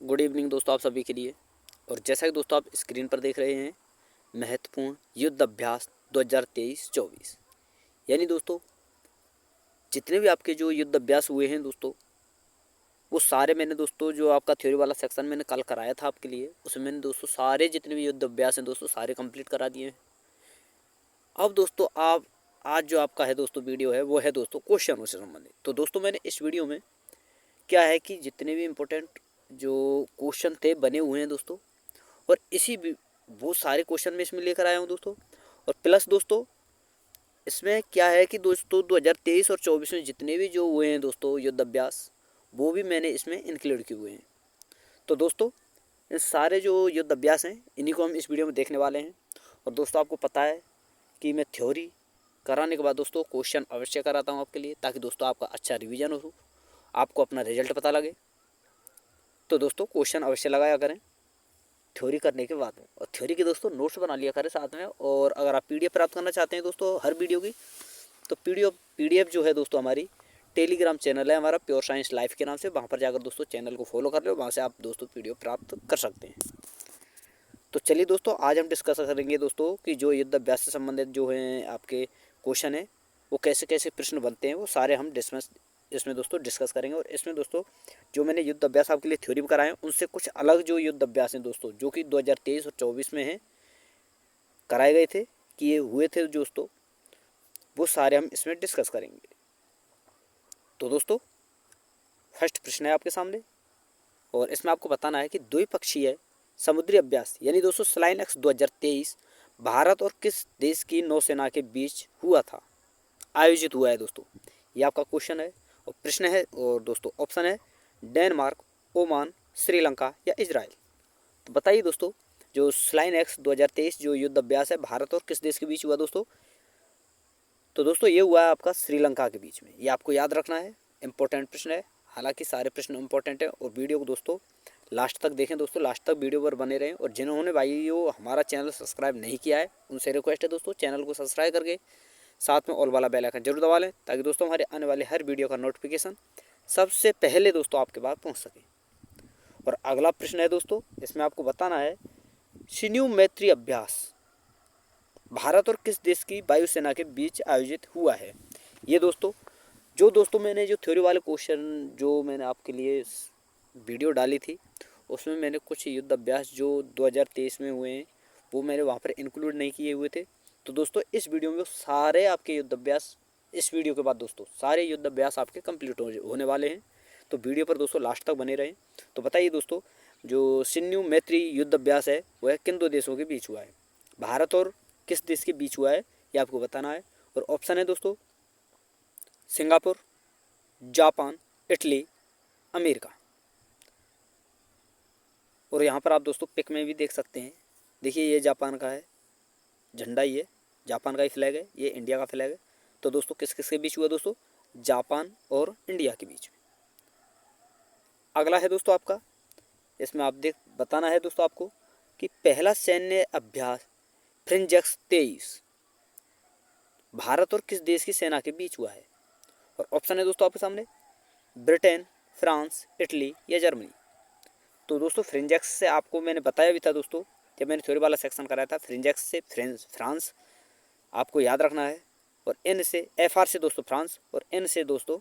Good evening दोस्तों आप सभी के लिए। और जैसा कि दोस्तों आप स्क्रीन पर देख रहे हैं, महत्वपूर्ण युद्ध अभ्यास 2023-24 यानी दोस्तों जितने भी आपके जो युद्ध अभ्यास हुए हैं दोस्तों, वो सारे मैंने दोस्तों जो आपका थ्योरी वाला सेक्शन मैंने कल कराया था आपके लिए, उसमें मैंने दोस्तों सारे जितने भी युद्ध अभ्यास हैं दोस्तों सारे कंप्लीट करा दिए हैं। अब दोस्तों आप आज जो आपका है दोस्तों वीडियो है वो है दोस्तों क्वेश्चनों से संबंधित। तो दोस्तों मैंने इस वीडियो में क्या है कि जितने भी इम्पोर्टेंट जो क्वेश्चन थे बने हुए हैं दोस्तों, और वो सारे क्वेश्चन मैं इसमें लेकर आया हूँ दोस्तों। और प्लस दोस्तों इसमें क्या है कि दोस्तों 2023 और 24 में जितने भी जो हुए हैं दोस्तों युद्ध अभ्यास, वो भी मैंने इसमें इंक्लूड किए हुए हैं। तो दोस्तों इन सारे जो युद्ध अभ्यास हैं इन्हीं को हम इस वीडियो में देखने वाले हैं। और दोस्तों आपको पता है कि मैं थ्योरी कराने के बाद दोस्तों क्वेश्चन अवश्य कराता हूँ आपके लिए, ताकि दोस्तों आपका अच्छा रिवीजन हो, आपको अपना रिजल्ट पता लगे। तो दोस्तों क्वेश्चन अवश्य लगाया करें थ्योरी करने के बाद में, और थ्योरी के दोस्तों नोट्स बना लिया करें साथ में। और अगर आप पीडीएफ प्राप्त करना चाहते हैं दोस्तों हर वीडियो की, तो पीडीएफ जो है दोस्तों हमारी टेलीग्राम चैनल है हमारा प्योर साइंस लाइफ के नाम से, वहाँ पर जाकर दोस्तों चैनल को फॉलो कर लो, वहाँ से आप दोस्तों पीडीएफ प्राप्त कर सकते हैं। तो चलिए दोस्तों आज हम डिस्कस करेंगे दोस्तों कि जो युद्ध अभ्यास से संबंधित जो है आपके क्वेश्चन है वो कैसे कैसे प्रश्न बनते हैं, वो सारे हम इसमें दोस्तों डिस्कस करेंगे। और इसमें दोस्तों जो मैंने युद्ध अभ्यास आपके लिए थ्योरी में कराए हैं, उनसे कुछ अलग जो युद्ध अभ्यास हैं दोस्तों जो कि 2023 और 24 में हैं कराए गए थे, कि ये हुए थे दोस्तों, वो सारे हम इसमें डिस्कस करेंगे। तो दोस्तों फर्स्ट प्रश्न है आपके सामने, और इसमें आपको बताना है कि द्विपक्षीय समुद्री अभ्यास यानी दोस्तों स्लाइन एक्स 2023 भारत और किस देश की नौसेना के बीच हुआ था, आयोजित हुआ है दोस्तों, ये आपका क्वेश्चन है और प्रश्न है। और दोस्तों ऑप्शन है डेनमार्क, ओमान, श्रीलंका या इजराइल। तो बताइए दोस्तों जो स्लाइन एक्स 2023 जो युद्ध अभ्यास है भारत और किस देश के बीच हुआ दोस्तों। तो दोस्तों ये हुआ है आपका श्रीलंका के बीच में, ये आपको याद रखना है, इंपॉर्टेंट प्रश्न है। हालांकि सारे प्रश्न इंपॉर्टेंट है, और वीडियो को दोस्तों लास्ट तक देखें दोस्तों, लास्ट तक वीडियो पर बने रहें। और जिन्होंने भाइयों हमारा चैनल सब्सक्राइब नहीं किया है उनसे रिक्वेस्ट है दोस्तों चैनल को सब्सक्राइब करके साथ में ऑल वाला बेल आइकन जरूर दबा लें, ताकि दोस्तों हमारे आने वाले हर वीडियो का नोटिफिकेशन सबसे पहले दोस्तों आपके पास पहुंच सके। और अगला प्रश्न है दोस्तों, इसमें आपको बताना है शिन्यू मैत्री अभ्यास भारत और किस देश की वायुसेना के बीच आयोजित हुआ है। ये दोस्तों मैंने जो थ्योरी वाले क्वेश्चन जो मैंने आपके लिए वीडियो डाली थी, उसमें मैंने कुछ युद्ध अभ्यास जो 2023 में हुए हैं वो मैंने वहाँ पर इंक्लूड नहीं किए हुए थे। तो दोस्तों इस वीडियो में सारे आपके युद्ध अभ्यास, इस वीडियो के बाद दोस्तों सारे युद्ध अभ्यास आपके कंप्लीट होने वाले हैं। तो वीडियो पर दोस्तों लास्ट तक बने रहें। तो बताइए दोस्तों जो शिन्यू मैत्री युद्ध अभ्यास है वह किन दो देशों के बीच हुआ है, भारत और किस देश के बीच हुआ है, ये आपको बताना है। और ऑप्शन है दोस्तों सिंगापुर, जापान, इटली, अमेरिका। और यहाँ पर आप दोस्तों पिक में भी देख सकते हैं, देखिए ये जापान का है झंडा, ये जापान का ही फ्लैग है, ये इंडिया का फ्लैग है। तो दोस्तों किस किस के बीच हुआ दोस्तों, जापान और इंडिया के बीच में। अगला है दोस्तों आपका, इसमें आप बताना है दोस्तों आपको कि पहला सैन्य अभ्यास फ्रिंजेक्स 23 भारत और किस देश की सेना के बीच हुआ है। और ऑप्शन है दोस्तों आपके सामने ब्रिटेन, फ्रांस, इटली या जर्मनी। तो दोस्तों फ्रिंजेक्स से आपको मैंने बताया भी था दोस्तों जब मैंने थ्योरी वाला सेक्शन कराया था, फ्रिंजेक्स से फ्रांस आपको याद रखना है, और एन से FR से दोस्तों फ्रांस, और एन से दोस्तों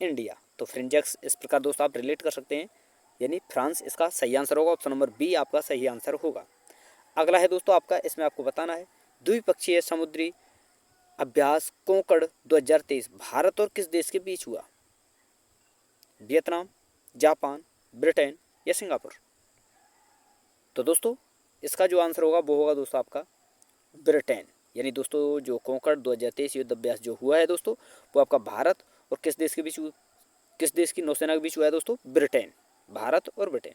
इंडिया। तो फ्रिंजेक्स इस प्रकार दोस्तों आप रिलेट कर सकते हैं, यानी फ्रांस इसका सही आंसर होगा, ऑप्शन नंबर बी आपका सही आंसर होगा। अगला है दोस्तों आपका, इसमें आपको बताना है द्विपक्षीय समुद्री अभ्यास कोंकण 2023 भारत और किस देश के बीच हुआ, वियतनाम, जापान, ब्रिटेन या सिंगापुर। तो दोस्तों इसका जो आंसर होगा वो होगा दोस्तों आपका ब्रिटेन, यानी दोस्तों जो कोंकण 2023 युद्ध अभ्यास जो हुआ है दोस्तों वो आपका भारत और किस देश के बीच, किस देश की नौसेना के बीच हुआ है दोस्तों, ब्रिटेन, भारत और ब्रिटेन।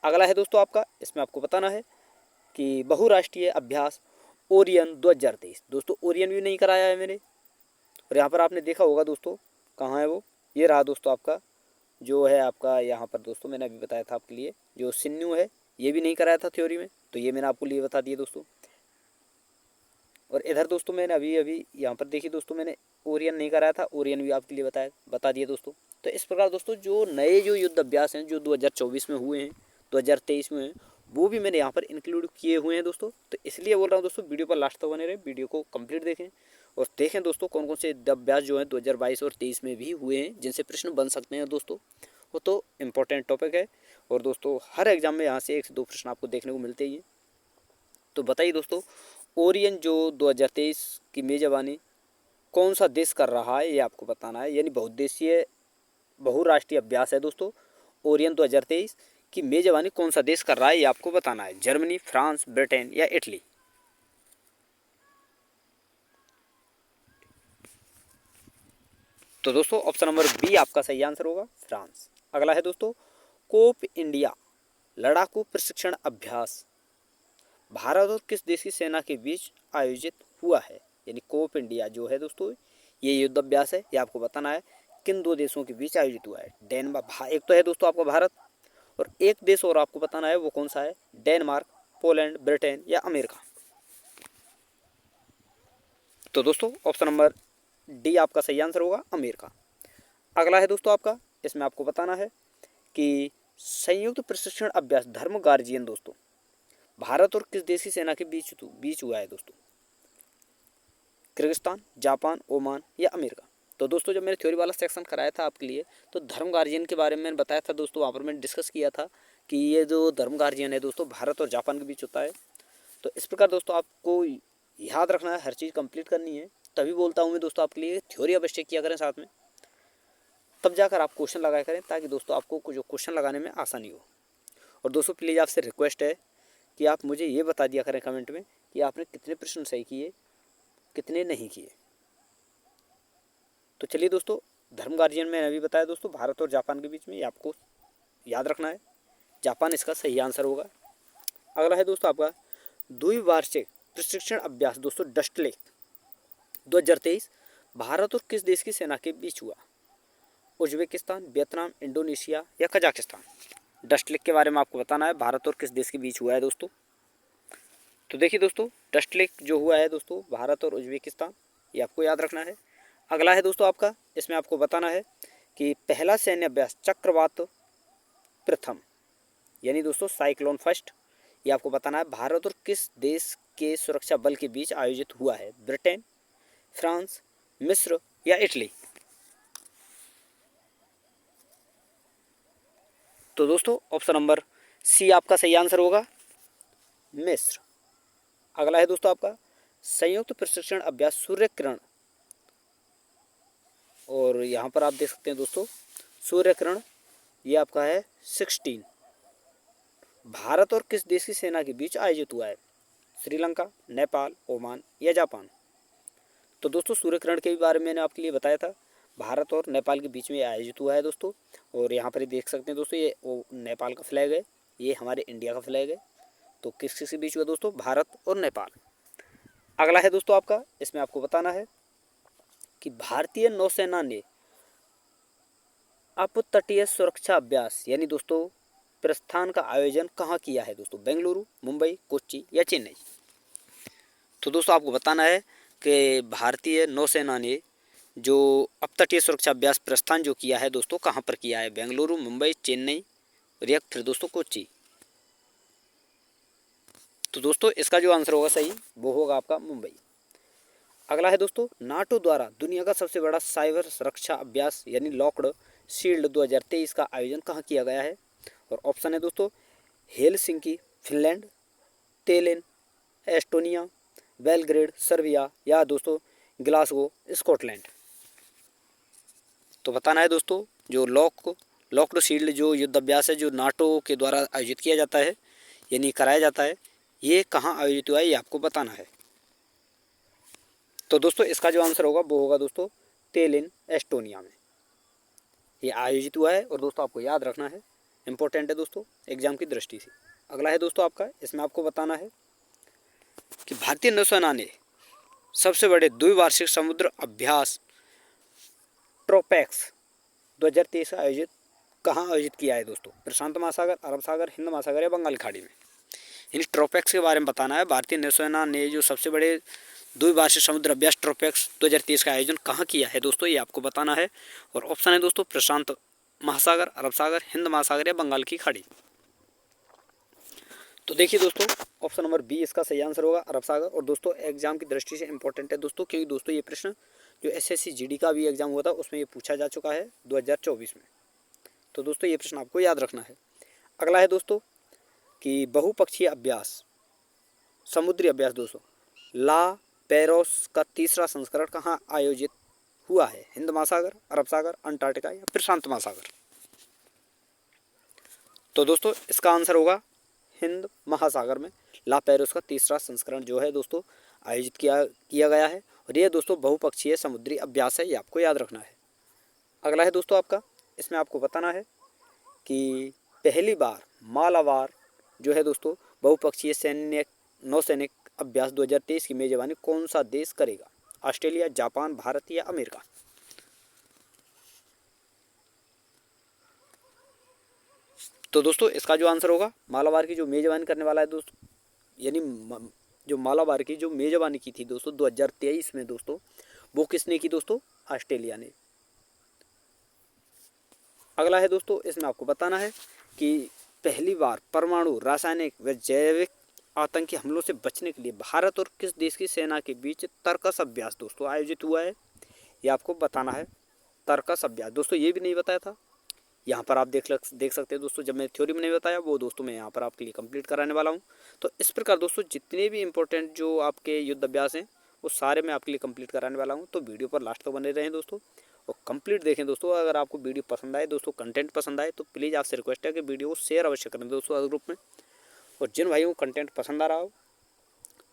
अगला है दोस्तों आपका, इसमें आपको बताना है कि बहुराष्ट्रीय अभ्यास ओरियन 2023। दोस्तों ओरियन भी नहीं कराया है मैंने, और यहाँ पर आपने देखा होगा दोस्तों, कहाँ है वो, ये रहा दोस्तों आपका जो है आपका यहाँ पर दोस्तों मैंने अभी बताया था आपके लिए जो शिन्यू है, ये भी नहीं कराया था थ्योरी में, तो ये मैंने आपको लिए बता दिए दोस्तों। और इधर दोस्तों मैंने अभी यहाँ पर देखिए दोस्तों मैंने ओरियन नहीं कराया था, ओरियन भी आपके लिए बता दिए दोस्तों। तो इस प्रकार दोस्तों जो नए जो युद्ध अभ्यास हैं जो 2024 में हुए हैं 2023 में हुए, वो भी मैंने यहाँ पर इंक्लूड किए हुए हैं दोस्तों। तो इसलिए बोल रहा हूँ दोस्तों, वीडियो पर लास्ट तक बने रहे, वीडियो को कंप्लीट देखें और देखें दोस्तों कौन कौन से युद्ध अभ्यास जो हैं 2022 और 23 में भी हुए हैं जिनसे प्रश्न बन सकते हैं दोस्तों। वो तो इम्पोर्टेंट टॉपिक है और दोस्तों हर एग्जाम में यहाँ से 1 से 2 प्रश्न आपको देखने को मिलते ही हैं। तो बताइए दोस्तों, ओरियन जो 2023 की मेजबानी कौन सा देश कर रहा है, ये आपको बताना है। यानी बहुउद्देशीय बहुराष्ट्रीय अभ्यास है दोस्तों। ओरियन 2023 की मेजबानी कौन सा देश कर रहा है, ये आपको बताना है। जर्मनी, फ्रांस, ब्रिटेन या इटली। तो दोस्तों ऑप्शन नंबर बी आपका सही आंसर होगा, फ्रांस। अगला है दोस्तों, कोप इंडिया लड़ाकू प्रशिक्षण अभ्यास भारत और किस देश की सेना के बीच आयोजित हुआ है। यानी कोप इंडिया जो है दोस्तों, ये युद्ध अभ्यास है, ये आपको बताना है किन 2 देशों के बीच आयोजित हुआ है। एक तो है दोस्तों आपका भारत, और एक देश और आपको बताना है, वो कौन सा है। डेनमार्क, पोलैंड, ब्रिटेन या अमेरिका। तो दोस्तों ऑप्शन नंबर डी आपका सही आंसर होगा, अमेरिका। अगला है दोस्तों आपका, इसमें आपको बताना है कि संयुक्त प्रशिक्षण अभ्यास धर्म गार्जियन दोस्तों भारत और किस देश की सेना के बीच हुआ है दोस्तों। किर्गिस्तान, जापान, ओमान या अमेरिका। तो दोस्तों जब मैंने थ्योरी वाला सेक्शन कराया था आपके लिए, तो धर्म गार्जियन के बारे में मैंने बताया था दोस्तों। वहाँ पर मैंने डिस्कस किया था कि ये जो धर्म गार्जियन है दोस्तों भारत और जापान के बीच होता है। तो इस प्रकार दोस्तों आपको याद रखना है, हर चीज़ कंप्लीट करनी है। तभी बोलता हूँ मैं दोस्तों आपके लिए थ्योरी अवश्य किया करें साथ में, तब जाकर आप क्वेश्चन लगाया करें, ताकि दोस्तों आपको जो क्वेश्चन लगाने में आसानी हो। और दोस्तों प्लीज़ आपसे रिक्वेस्ट है कि आप मुझे ये बता दिया करें कमेंट में कि आपने कितने प्रश्न सही किए, कितने नहीं किए। तो चलिए दोस्तों, धर्म गार्जियन मैंने अभी बताया दोस्तों, भारत और जापान के बीच में, ये आपको याद रखना है। जापान इसका सही आंसर होगा। अगला है दोस्तों आपका द्विवार्षिक प्रशिक्षण अभ्यास दोस्तों डस्ट लेक 2023 भारत और किस देश की सेना के बीच हुआ। उज्बेकिस्तान, वियतनाम, इंडोनेशिया या कजाकिस्तान। डस्ट लेक के बारे में आपको बताना है, भारत और किस देश के बीच हुआ है दोस्तों। तो देखिए दोस्तों, डस्ट लेक जो हुआ है दोस्तों भारत और उज्बेकिस्तान, ये आपको याद रखना है। अगला है दोस्तों आपका, इसमें आपको बताना है कि पहला सैन्य अभ्यास चक्रवात प्रथम, यानी दोस्तों साइक्लोन फर्स्ट, ये आपको बताना है भारत और किस देश के सुरक्षा बल के बीच आयोजित हुआ है। ब्रिटेन, फ्रांस, मिस्र या इटली। तो दोस्तों ऑप्शन नंबर सी आपका सही आंसर होगा, मिस्र। अगला है दोस्तों आपका संयुक्त प्रशिक्षण अभ्यास सूर्य किरण, और यहाँ पर आप देख सकते हैं दोस्तों सूर्य किरण, ये आपका है 16, भारत और किस देश की सेना के बीच आयोजित हुआ है। श्रीलंका, नेपाल, ओमान या जापान। तो दोस्तों सूर्य किरण के बारे में मैंने आपके लिए बताया था, भारत और नेपाल के बीच में आयोजित हुआ है दोस्तों। और यहाँ पर देख सकते हैं दोस्तों, ये वो नेपाल का फ्लैग है, ये हमारे इंडिया का फ्लैग है। तो किस किस के बीच हुआ दोस्तों, भारत और नेपाल। अगला है दोस्तों आपका, इसमें आपको बताना है कि भारतीय नौसेना ने अपतटीय सुरक्षा अभ्यास यानी दोस्तों प्रस्थान का आयोजन कहाँ किया है दोस्तों। बेंगलुरु, मुंबई, कोच्चि या चेन्नई। तो दोस्तों आपको बताना है कि भारतीय नौसेना ने जो अपतटीय सुरक्षा अभ्यास प्रस्थान जो किया है दोस्तों कहाँ पर किया है। बेंगलुरु, मुंबई, चेन्नई और या फिर दोस्तों कोच्चि। तो दोस्तों इसका जो आंसर होगा सही, वो होगा आपका मुंबई। अगला है दोस्तों, नाटो द्वारा दुनिया का सबसे बड़ा साइबर सुरक्षा अभ्यास यानी लॉक्ड शील्ड 2023 का आयोजन कहाँ किया गया है। और ऑप्शन है दोस्तों Helsinki Finland, तेलिन Estonia, Belgrade Serbia या दोस्तों ग्लासगो स्कॉटलैंड। तो बताना है दोस्तों जो लॉक्ड शील्ड जो युद्ध अभ्यास है जो नाटो के द्वारा आयोजित किया जाता है यानी कराया जाता है, ये कहाँ आयोजित हुआ है, ये आपको बताना है। तो दोस्तों इसका जो आंसर होगा वो होगा दोस्तों तेलिन एस्टोनिया में ये आयोजित हुआ है। और दोस्तों आपको याद रखना है, इंपॉर्टेंट है दोस्तों एग्जाम की दृष्टि से। अगला है दोस्तों आपका, इसमें आपको बताना है कि भारतीय नौसेना ने सबसे बड़े द्विवार्षिक समुद्र अभ्यास ट्रोपैक्स 2023 आयोजित कहाँ आयोजित किया है दोस्तों। प्रशांत महासागर, अरब सागर, हिंद महासागर या बंगाल खाड़ी में। इन ट्रोपैक्स के बारे में बताना है। भारतीय नौसेना ने जो सबसे बड़े द्विवार्षिक समुद्र अभ्यास ट्रोपैक्स 2023 का आयोजन कहाँ किया है दोस्तों, ये आपको बताना है। और ऑप्शन है दोस्तों प्रशांत महासागर, अरब सागर, हिंद महासागर या बंगाल की खाड़ी। तो देखिए दोस्तों, ऑप्शन नंबर बी इसका सही आंसर होगा, अरब सागर। और दोस्तों एग्जाम की दृष्टि से इंपॉर्टेंट है दोस्तों, क्योंकि दोस्तों ये प्रश्न जो एसएससी जीडी का भी एग्जाम हुआ था उसमें ये पूछा जा चुका है 2024 में। तो दोस्तों ये प्रश्न आपको याद रखना है। अगला है दोस्तों कि बहुपक्षीय अभ्यास, समुद्री अभ्यास दोस्तों, ला पेरोस का तीसरा संस्करण कहाँ आयोजित हुआ है? हिंद महासागर, अरब सागर, अंटार्कटिका या प्रशांत महासागर? तो दोस्तों इसका आंसर होगा हिंद महासागर में ला पेरोस का तीसरा संस्करण जो है दोस्तों आयोजित किया गया है। और ये दोस्तों बहुपक्षीय समुद्री अभ्यास है, ये आपको याद रखना है। अगला है दोस्तों आपका, इसमें आपको बताना है कि पहली बार मालाबार जो है दोस्तों बहुपक्षीय सैन्य नौसैनिक अभ्यास 2023 की मेजबानी कौन सा देश करेगा? ऑस्ट्रेलिया, जापान, भारत या अमेरिका? तो दोस्तों इसका जो आंसर होगा, मालाबार की जो मेजबानी करने वाला है दोस्तों, यानी जो मालाबार की जो मेजबानी की थी दोस्तों 2023 में दोस्तों, वो किसने की दोस्तों? ऑस्ट्रेलिया ने। अगला है दोस्तों, इसमें आपको बताना है कि पहली बार परमाणु, रासायनिक व जैविक आतंकी हमलों से बचने के लिए भारत और किस देश की सेना के बीच तर्कस अभ्यास दोस्तों आयोजित हुआ है? ये आपको बताना है। तर्कस अभ्यास दोस्तों ये भी नहीं बताया था, यहाँ पर आप देख सकते हैं दोस्तों। जब मैं थ्योरी में नहीं बताया वो दोस्तों मैं यहाँ पर आपके लिए कंप्लीट कराने वाला हूँ। तो इस प्रकार दोस्तों जितने भी इंपॉर्टेंट जो आपके युद्ध अभ्यास हैं वो सारे मैं आपके लिए कंप्लीट कराने वाला हूँ। तो वीडियो पर लास्ट तक बने रहें दोस्तों और कंप्लीट देखें दोस्तों। अगर आपको वीडियो पसंद आए दोस्तों, कंटेंट पसंद आए तो प्लीज़ आपसे रिक्वेस्ट है कि वीडियो को शेयर अवश्य करें दोस्तों हर ग्रुप में। और जिन भाइयों को कंटेंट पसंद आ रहा हो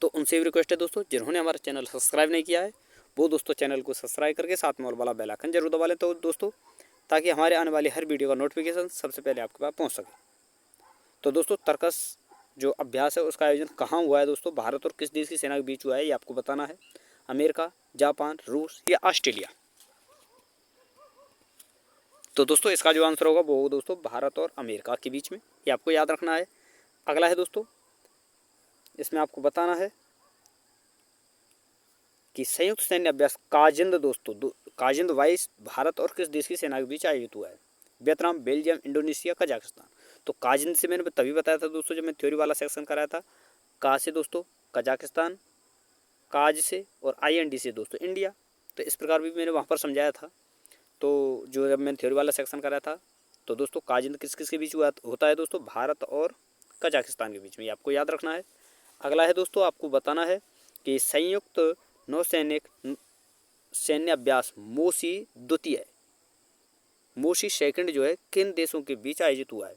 तो उनसे भी रिक्वेस्ट है दोस्तों, जिन्होंने हमारा चैनल सब्सक्राइब नहीं किया है वो दोस्तों चैनल को सब्सक्राइब करके साथ में और वाला बेल आइकन जरूर दबा लें तो दोस्तों, ताकि हमारे आने वाली हर वीडियो का नोटिफिकेशन सबसे पहले आपके पास पहुंच सके। तो दोस्तों तर्कस जो अभ्यास है उसका आयोजन कहाँ हुआ है दोस्तों? भारत और किस देश की सेना के बीच हुआ है ये आपको बताना है। अमेरिका, जापान, रूस या ऑस्ट्रेलिया? तो दोस्तों इसका जो आंसर होगा वो दोस्तों भारत और अमेरिका के बीच में, ये आपको याद रखना है। अगला है दोस्तों, इसमें आपको बताना है कि संयुक्त सैन्य अभ्यास काजिंद दोस्तों, काजिंद 22 भारत और किस देश की सेना के बीच आयोजित हुआ है? Vietnam, Belgium, Indonesia, Kazakhstan? तो काजिंद से मैंने तभी बताया था दोस्तों जब मैं थ्योरी वाला सेक्शन कराया था। का से दोस्तों कजाकिस्तान, काज से और IND से दोस्तों इंडिया। तो इस प्रकार भी मैंने वहाँ पर समझाया था। तो जो जब मैंने थ्योरी वाला सेक्शन कराया था तो दोस्तों काजिंद किस किस के बीच होता है दोस्तों? भारत और कजाकिस्तान के बीच में, ये आपको याद रखना है। अगला है दोस्तों, आपको बताना है कि संयुक्त नौसैनिक सैन्य अभ्यास मोसी द्वितीय, मोसी सेकंड जो है किन देशों के बीच आयोजित हुआ है?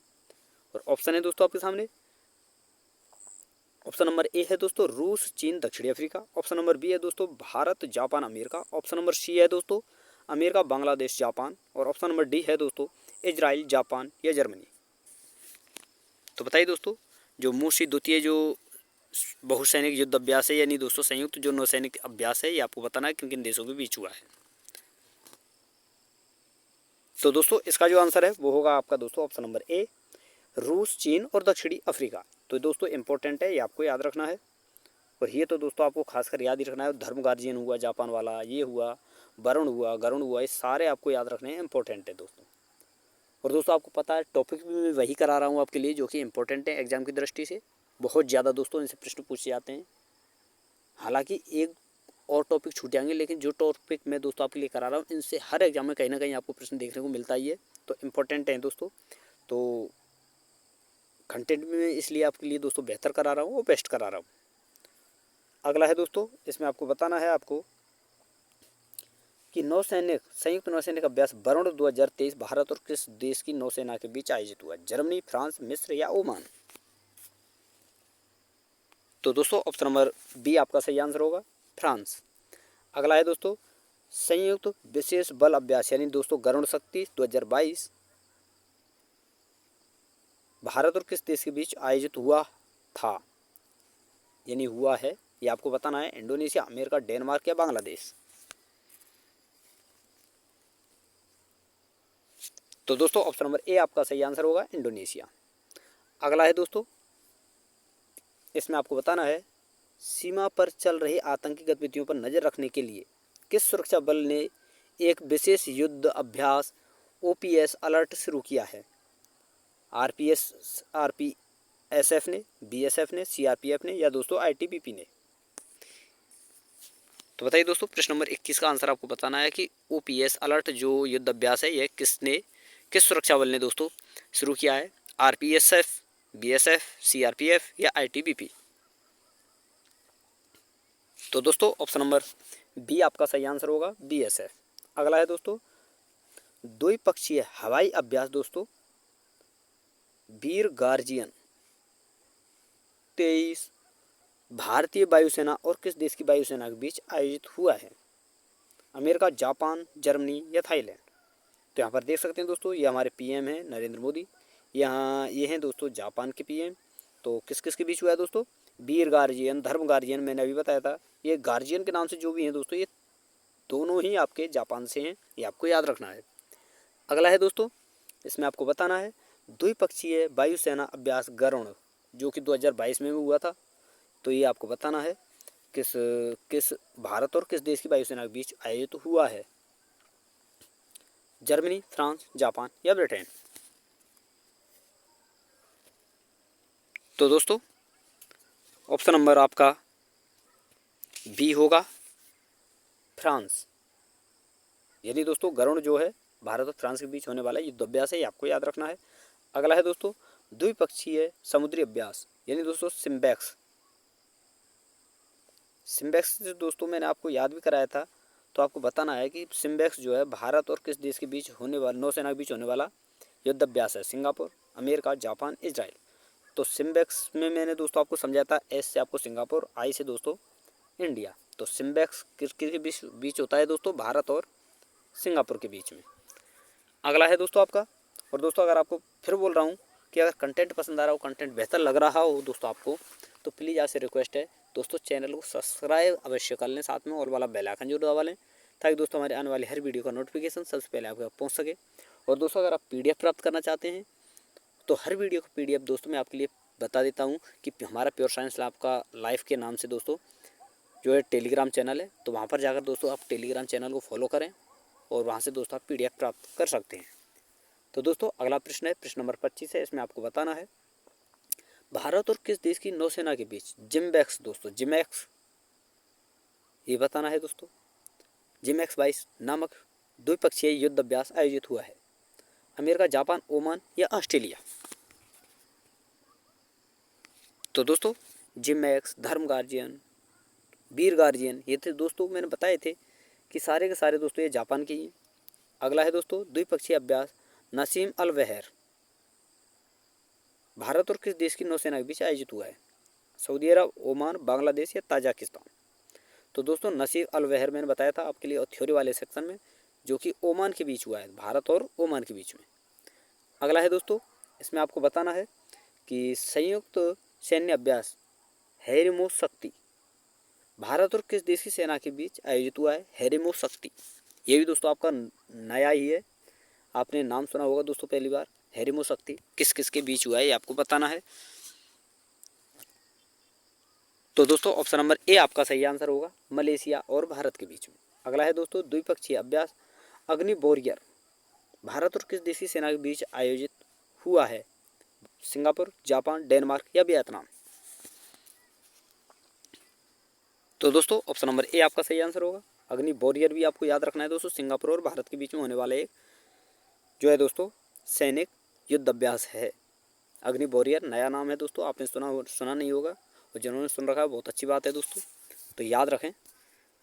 और ऑप्शन है दोस्तों आपके सामने। ऑप्शन नंबर ए है दोस्तों रूस, चीन, दक्षिण अफ्रीका। ऑप्शन नंबर बी है दोस्तों Bharat, Japan, America. Option number C है दोस्तों अमेरिका, बांग्लादेश, जापान। और ऑप्शन नंबर डी है दोस्तों इजराइल, जापान या जर्मनी। तो बताइए दोस्तों, जो मोसी द्वितीय जो बहुसैनिक युद्ध अभ्यास है, यानी दोस्तों संयुक्त जो नौसैनिक अभ्यास है, ये आपको बताना है किन किन देशों के बीच हुआ है। तो दोस्तों इसका जो आंसर है वो होगा आपका दोस्तों ऑप्शन नंबर ए, रूस, चीन और दक्षिणी अफ्रीका। तो दोस्तों इंपॉर्टेंट है, ये आपको याद रखना है। और ये तो दोस्तों आपको खासकर याद ही रखना है। धर्म गार्जियन हुआ जापान वाला, ये हुआ वरुण हुआ, गरुण हुआ, ये सारे आपको याद रखने हैं, इंपॉर्टेंट है दोस्तों। और दोस्तों आपको पता है टॉपिक भी मैं वही करा रहा हूँ आपके लिए जो कि इंपॉर्टेंट है एग्जाम की दृष्टि से। बहुत ज़्यादा दोस्तों इनसे प्रश्न पूछे जाते हैं। हालांकि एक और टॉपिक छूट जाएंगे, लेकिन जो टॉपिक मैं दोस्तों आपके लिए करा रहा हूँ इनसे हर एग्जाम में कहीं ना कहीं आपको प्रश्न देखने को मिलता ही है। तो इम्पोर्टेंट है दोस्तों। तो कंटेंट भी मैं इसलिए आपके लिए दोस्तों बेहतर करा रहा हूँ और बेस्ट करा रहा हूँ। अगला है दोस्तों, इसमें आपको बताना है आपको कि संयुक्त नौसैनिक अभ्यास वरुण 2023 भारत और किस देश की नौसेना के बीच आयोजित हुआ? जर्मनी, फ्रांस, मिस्र या ओमान? तो दोस्तों ऑप्शन नंबर बी आपका सही आंसर होगा, फ्रांस। अगला है दोस्तों संयुक्त विशेष बल अभ्यास यानी दोस्तों गरुण शक्ति 2022 भारत और किस देश के बीच आयोजित हुआ था, यानी हुआ है, ये आपको बताना है। इंडोनेशिया, अमेरिका, डेनमार्क या बांग्लादेश? तो दोस्तों ऑप्शन नंबर ए आपका सही आंसर होगा, इंडोनेशिया। अगला है दोस्तों, इसमें आपको बताना है सीमा पर चल रही आतंकी गतिविधियों पर नजर रखने के लिए किस सुरक्षा बल ने एक विशेष युद्ध अभ्यास OPS अलर्ट शुरू किया है? RPS, एसएफ ने, बीएसएफ ने, सीआरपीएफ ने या दोस्तों आईटीबीपी ने? तो बताइए दोस्तों, प्रश्न नंबर 21 का आंसर आपको बताना है कि ओपीएस अलर्ट जो युद्ध अभ्यास है यह किस सुरक्षा बल ने दोस्तों शुरू किया है? आरपीएसएफ, बीएसएफ, सीआरपीएफ या आईटीबीपी? तो दोस्तों ऑप्शन नंबर बी आपका सही आंसर होगा, बीएसएफ। अगला है दोस्तों द्विपक्षीय हवाई अभ्यास दोस्तों वीर गार्जियन 23 भारतीय वायुसेना और किस देश की वायुसेना के बीच आयोजित हुआ है? अमेरिका, जापान, जर्मनी या थाईलैंड? तो यहाँ पर देख सकते हैं दोस्तों, ये हमारे पीएम हैं नरेंद्र मोदी, यहाँ ये हैं दोस्तों जापान के पीएम। तो किस किस के बीच हुआ है दोस्तों? वीर गार्जियन, धर्म गार्जियन, मैंने अभी बताया था। ये गार्जियन के नाम से जो भी हैं दोस्तों, ये दोनों ही आपके जापान से हैं, ये आपको याद रखना है। अगला है दोस्तों, इसमें आपको बताना है द्विपक्षीय वायुसेना अभ्यास गरुण जो कि 2022 में भी हुआ था। तो ये आपको बताना है किस किस भारत और किस देश की वायुसेना के बीच आयोजित हुआ है? जर्मनी, फ्रांस, जापान या ब्रिटेन? तो दोस्तों ऑप्शन नंबर आपका बी होगा, फ्रांस। यानी दोस्तों गरुड़ जो है भारत और फ्रांस के बीच होने वाला युद्ध अभ्यास है, ये आपको याद रखना है। अगला है दोस्तों द्विपक्षीय समुद्री अभ्यास यानी दोस्तों सिम्बैक्स। सिम्बैक्स दोस्तों मैंने आपको याद भी कराया था, तो आपको बताना है कि सिम्बैक्स जो है भारत और किस देश के बीच होने वाला, नौसेना के बीच होने वाला युद्ध अभ्यास है? Singapore, America, Japan, Israel? तो सिम्बैक्स में मैंने दोस्तों आपको समझाया था, एस से आपको सिंगापुर, आई से दोस्तों इंडिया। तो सिम्बैक्स किसके बीच होता है दोस्तों? भारत और सिंगापुर के बीच में। अगला है दोस्तों आपका, और दोस्तों अगर आपको फिर बोल रहा हूँ कि अगर कंटेंट पसंद आ रहा हो, कंटेंट बेहतर लग रहा हो दोस्तों आपको, तो प्लीज़ आपसे रिक्वेस्ट है दोस्तों चैनल को सब्सक्राइब अवश्य कर लें, साथ में और वाला बेल आइकन जरूर दबा लें, ताकि दोस्तों हमारे आने वाली हर वीडियो का नोटिफिकेशन सबसे पहले आपके पास पहुँच सके। और दोस्तों अगर आप PDF प्राप्त करना चाहते हैं तो हर वीडियो का PDF दोस्तों मैं आपके लिए बता देता हूँ कि हमारा प्योर साइंस लैब का लाइफ के नाम से दोस्तों जो है टेलीग्राम चैनल है, तो वहाँ पर जाकर दोस्तों आप टेलीग्राम चैनल को फॉलो करें और वहाँ से दोस्तों आप PDF प्राप्त कर सकते हैं। तो दोस्तों अगला प्रश्न है, प्रश्न नंबर 25 है। इसमें आपको बताना है भारत और किस देश की नौसेना के बीच जिम्बैक्स दोस्तों, जिमैक्स ये बताना है दोस्तों, जिमैक्स 22 नामक द्विपक्षीय युद्ध अभ्यास आयोजित हुआ है? अमेरिका, जापान, ओमान या ऑस्ट्रेलिया? तो दोस्तों जिमैक्स, धर्म गार्जियन, वीर गार्जियन, ये थे दोस्तों मैंने बताए थे कि सारे के सारे दोस्तों ये जापान के ही हैं। अगला है दोस्तों द्विपक्षीय अभ्यास नसीम अल वहर भारत और किस देश की नौसेना के बीच आयोजित हुआ है? सऊदी अरब, ओमान, बांग्लादेश या ताजिकिस्तान? तो दोस्तों नसीम अल वहर मैंने बताया था आपके लिए थ्योरी वाले सेक्शन में, जो कि ओमान के बीच हुआ है, भारत और ओमान के बीच में। अगला है दोस्तों, इसमें आपको बताना है कि संयुक्त सैन्य अभ्यास हेरिमोस शक्ति भारत और किस देश की सेना के बीच आयोजित हुआ है? हेरिमोस शक्ति, ये भी दोस्तों आपका नया ही है, आपने नाम सुना होगा दोस्तों पहली बार। हेरिमोस शक्ति किस किस के बीच हुआ है ये आपको बताना है। तो दोस्तों ऑप्शन नंबर ए आपका सही आंसर होगा, मलेशिया और भारत के बीच में। अगला है दोस्तों द्विपक्षीय अभ्यास अग्नि वॉरियर भारत और किस देश की सेना के बीच आयोजित हुआ है? सिंगापुर, जापान, डेनमार्क या वियतनाम? तो दोस्तों ऑप्शन नंबर ए आपका सही आंसर होगा, अग्नि वॉरियर भी आपको याद रखना है दोस्तों, सिंगापुर और भारत के बीच में होने वाले एक जो है दोस्तों सैनिक युद्ध अभ्यास है। अग्नि वॉरियर नया नाम है दोस्तों, आपने सुना नहीं होगा, और जिन्होंने सुन रखा है बहुत अच्छी बात है दोस्तों, तो याद रखें।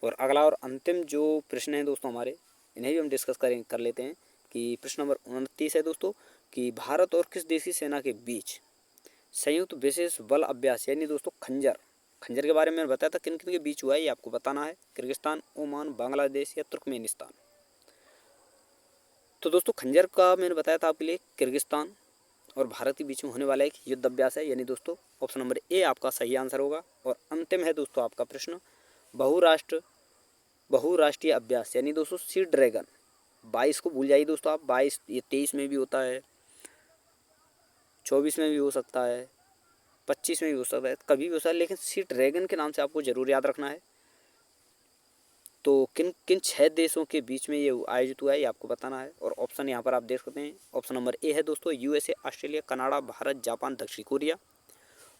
और अगला और अंतिम जो प्रश्न है दोस्तों हमारे, इन्हें भी हम डिस्कस कर लेते हैं कि प्रश्न नंबर 29 है दोस्तों कि भारत और किस देशी सेना के बीच संयुक्त विशेष बल अभ्यास यानी दोस्तों खंजर के बारे में बताया था, किन किन के बीच हुआ है ये आपको बताना है? किर्गिस्तान, ओमान, बांग्लादेश या तुर्कमेनिस्तान? तो दोस्तों खंजर का मैंने बताया था आपके लिए किर्गिस्तान और भारत के बीच में होने वाला एक युद्ध अभ्यास है, यानी दोस्तों ऑप्शन नंबर ए आपका सही आंसर होगा। और अंतिम है दोस्तों आपका प्रश्न बहुराष्ट्रीय अभ्यास यानी दोस्तों सी ड्रैगन 22 को भूल जाइए दोस्तों आप, 22 ये 23 में भी होता है, 24 में भी हो सकता है, 25 में भी हो सकता है, कभी भी हो सकता है, लेकिन सी ड्रैगन के नाम से आपको जरूर याद रखना है। तो किन किन 6 देशों के बीच में ये आयोजित हुआ है ये आपको बताना है। और ऑप्शन यहाँ पर आप देख सकते हैं, ऑप्शन नंबर ए है दोस्तों USA, Australia, Canada, Bharat, Japan, दक्षिण कोरिया।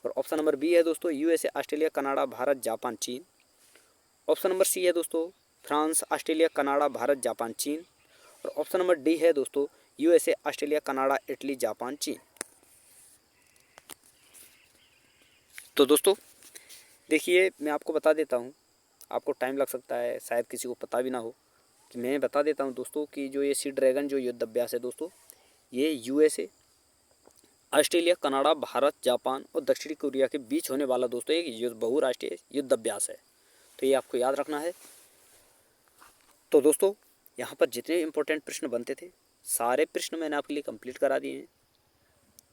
और ऑप्शन नंबर बी है दोस्तों USA, Australia, Canada, Bharat, Japan, चीन। ऑप्शन नंबर सी है दोस्तों France, Australia, Canada, Bharat, Japan, चीन। और ऑप्शन नंबर डी है दोस्तों USA, Australia, Canada, Italy, Japan, चीन। तो दोस्तों देखिए, मैं आपको बता देता हूँ, आपको टाइम लग सकता है, शायद किसी को पता भी ना हो, कि मैं बता देता हूँ दोस्तों कि जो ये सी ड्रैगन जो युद्ध अभ्यास है दोस्तों, ये USA, Australia, Canada, Bharat, Japan और दक्षिणी कोरिया के बीच होने वाला दोस्तों एक बहुराष्ट्रीय युद्ध अभ्यास है। तो ये आपको याद रखना है। तो दोस्तों यहाँ पर जितने इंपॉर्टेंट प्रश्न बनते थे सारे प्रश्न मैंने आपके लिए कंप्लीट करा दिए हैं।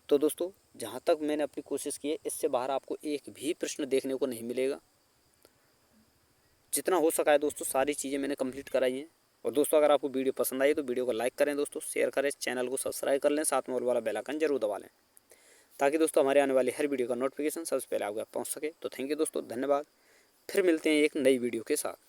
तो दोस्तों जहाँ तक मैंने अपनी कोशिश की है, इससे बाहर आपको एक भी प्रश्न देखने को नहीं मिलेगा। जितना हो सका है दोस्तों सारी चीज़ें मैंने कंप्लीट कराई हैं। और दोस्तों अगर आपको वीडियो पसंद आई तो वीडियो को लाइक करें दोस्तों, शेयर करें, चैनल को सब्सक्राइब कर लें, साथ में ऑल वाला बेल आइकन जरूर दबा लें, ताकि दोस्तों हमारे आने वाली हर वीडियो का नोटिफिकेशन सबसे पहले आपको पहुंच सके। तो थैंक यू दोस्तों, धन्यवाद। फिर मिलते हैं एक नई वीडियो के साथ।